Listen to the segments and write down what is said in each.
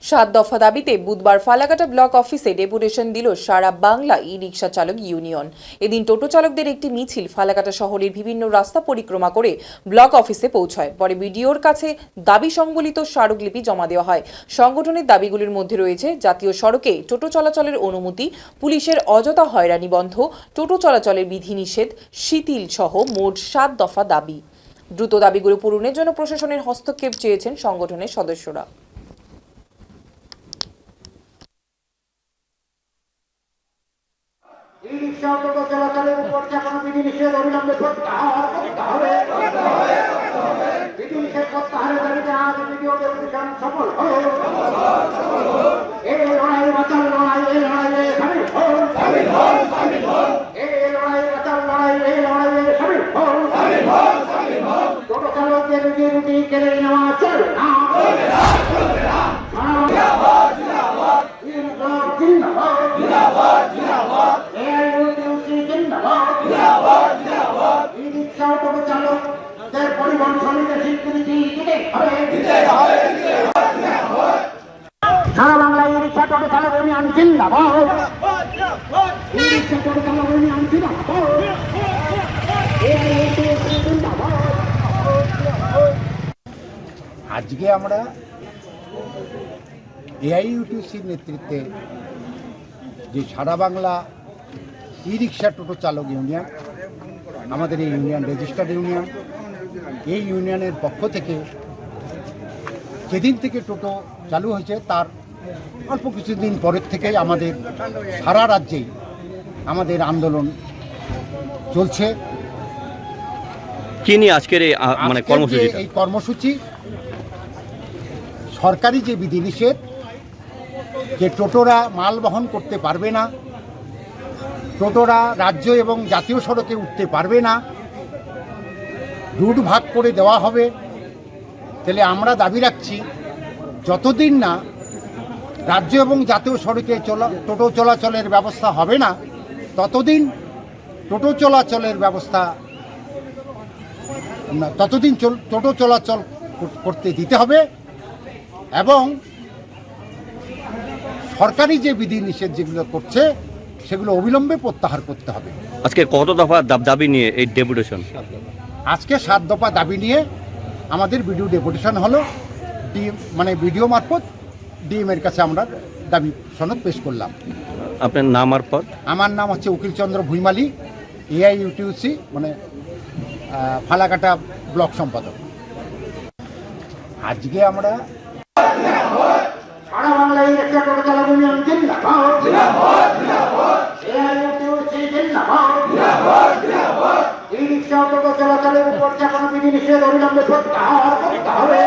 সাত দফা দাবিতে বুধবার ফালাকাটা ব্লক অফিসে ডেপুটেশন দিল সারা বাংলা ই রিক্সা চালক ইউনিয়ন। এদিন টোটো চালকদের একটি মিছিল ফালাকাটা শহরের বিভিন্ন রাস্তা পরিক্রমা করে ব্লক অফিসে পৌঁছায়। পরে বিডিওর কাছে দাবি সংবলিত স্মারকলিপি জমা দেওয়া হয়। সংগঠনের দাবিগুলির মধ্যে রয়েছে জাতীয় সড়কে টোটো চলাচলের অনুমতি, পুলিশের অযথা হয়রানি বন্ধ, টোটো চলাচলের বিধিনিষেধ শিথিল সহ মোট 7 দফা দাবি। দ্রুত দাবিগুলো পূরণের জন্য প্রশাসনের হস্তক্ষেপ চেয়েছেন সংগঠনের সদস্যরা। ই-রিক্সা টোটো চলাচলের উপর কোনো বিধিনিষেধ অবিলম্বে প্রত্যাহার করতে হবে। বিধিনিষেধ প্রত্যাহারের দাবিতে আজ ভিডিও ডেপুটেশন সফল হলো। এই লড়াই বাঁচার লড়াই, এই লড়াইয়ে শামিল হন। এই লড়াই বাঁচার লড়াই, এই লড়াইয়ে শামিল হন। টোটো চালকদের রুটি কেড়ে নেওয়া চলবে না। টোটো চালকদের পরিবহন শ্রমিকের স্বীকৃতি দিতে হবে। সারা বাংলায় ই-রিক্সা টোটো চালক ইউনিয়ন জিন্দাবাদ। ই-রিক্সা টোটো চালক ইউনিয়ন জিন্দাবাদ। আজকে আমরা এআইইউটিউসির নেতৃত্বে যে সারা বাংলা ই-রিক্সা টোটো চালক ইউনিয়ন, আমাদের এই ইউনিয়ন রেজিস্টার্ড ইউনিয়ন, এই ইউনিয়নের পক্ষ থেকে যেদিন থেকে টোটো চালু হয়েছে তার অল্প কিছুদিন পরের থেকেই আমাদের সারা রাজ্যেই আমাদের আন্দোলন চলছে। কি নিয়ে আজকের এই কর্মসূচি সরকারি যে বিধিনিষেধ, যে টোটোরা মাল বহন করতে পারবে না, টোটোরা রাজ্য এবং জাতীয় সড়কে উঠতে পারবে না, রুট ভাগ করে দেওয়া হবে। তাহলে আমরা দাবি রাখছি যতদিন না রাজ্য এবং জাতীয় সড়কে টোটো চলাচলের ব্যবস্থা হবে না, ততদিন টোটো চলাচলের ব্যবস্থা ততদিন টোটো চলাচল করতে দিতে হবে এবং সরকারি যে বিধিনিষেধ যেগুলো করছে সেগুলো অবিলম্বে প্রত্যাহার করতে হবে। আজকে কত দফা দাবি নিয়ে এই ডেপুটেশন? আজকে 7 দফা দাবি নিয়ে আমাদের ভিডিও ডেপুটেশন হলো। ভিডিও মারফত ডিএম এর কাছে আমরা দাবি সনদ পেশ করলাম। আপনার নাম আর পদ? আমার নাম হচ্ছে উকিল চন্দ্র ভুইমালি, এআইইউটিউসি ফালাকাটা ব্লক সম্পাদক। আজকে আমরা সারা বাংলায় ই-রিক্সা টোটো চালক ইউনিয়ন জিন্দাবাদ। এআইইউটিউসি জিন্দাবাদ। ই-রিক্সা টোটো চলাচলের উপর কোনো বিধিনিষেধ অবিলম্বে প্রত্যাহার করতে হবে।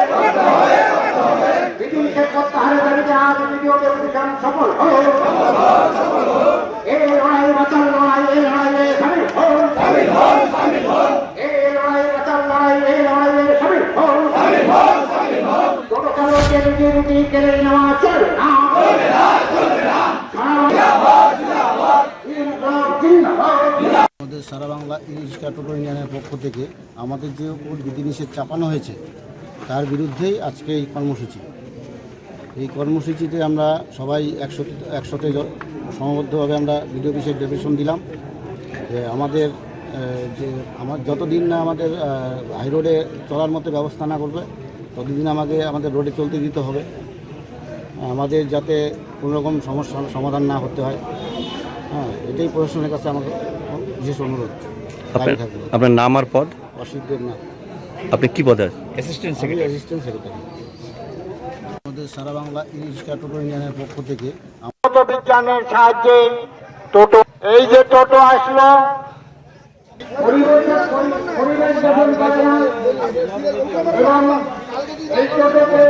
বিধিনিষেধ প্রত্যাহারের দাবিতে আজ ভিডিও ডেপুটেশন সফল হলো। এই লড়াই বাঁচার লড়াই, এই লড়াইয়ে শামিল হন। এই লড়াই বাঁচার লড়াই, এই লড়াইয়ে শামিল হন। টোটো চালকদের রুটি কেড়ে নেওয়া চলবে না। আমাদের সারা বাংলা ই-রিক্সা টোটো ইউনিয়নের পক্ষ থেকে আমাদের যে উপর বিধিনিষেধ চাপানো হয়েছে তার বিরুদ্ধেই আজকে এই কর্মসূচি। এই কর্মসূচিতে আমরা সবাই একসাথে সমবদ্ধভাবে আমরা ভিডিও অফিসে ডেপুটেশন দিলাম যে আমাদের যতদিন না আমাদের হাই রোডে চলার মতো ব্যবস্থা না করবে ততদিন আমাদের রোডে চলতে দিতে হবে। আমাদের যাতে কোনোরকম সমস্যার সমাধান না হতে হয়, এটাই প্রশাসনের কাছে আমাদের বিশেষ অনুরোধ। আপনার নাম আর পদ? অসিদ্ধের নাম। আপনি কি পদে? Assistant secretary. আমাদের সারা বাংলা ই-রিক্সা টোটো ইউনিয়নের পক্ষ থেকে বিজ্ঞানের সাহায্যে টোটো, এই যে টোটো আসলো, পরিবেশ দখল করে না এবং এই টোটোকে